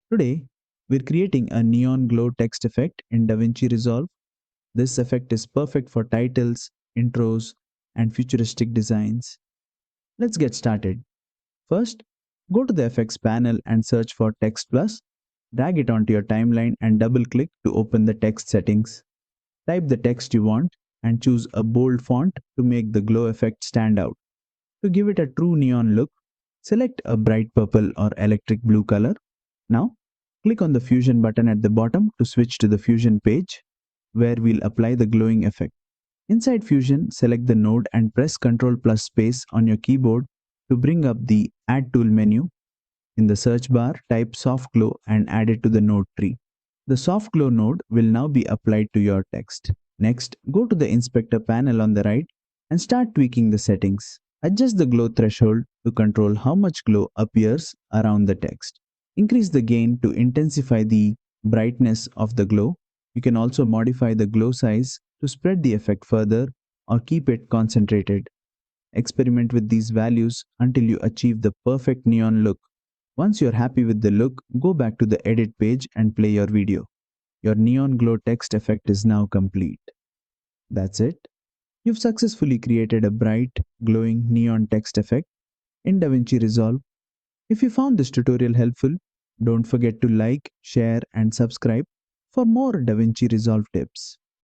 Today, we're creating a neon glow text effect in DaVinci Resolve. This effect is perfect for titles, intros, and futuristic designs. Let's get started. First, go to the effects panel and search for Text Plus. Drag it onto your timeline and double click to open the text settings. Type the text you want and choose a bold font to make the glow effect stand out. To give it a true neon look, select a bright purple or electric blue color. Now, click on the Fusion button at the bottom to switch to the Fusion page, where we'll apply the glowing effect. Inside Fusion, select the node and press Ctrl plus space on your keyboard to bring up the Add Tool menu. In the search bar, type Soft Glow and add it to the node tree. The Soft Glow node will now be applied to your text. Next, go to the Inspector panel on the right and start tweaking the settings. Adjust the glow threshold to control how much glow appears around the text. Increase the gain to intensify the brightness of the glow. You can also modify the glow size to spread the effect further or keep it concentrated. Experiment with these values until you achieve the perfect neon look. Once you're happy with the look, go back to the edit page and play your video. Your neon glow text effect is now complete. That's it. You've successfully created a bright, glowing neon text effect in DaVinci Resolve. If you found this tutorial helpful, don't forget to like, share, and subscribe for more DaVinci Resolve tips.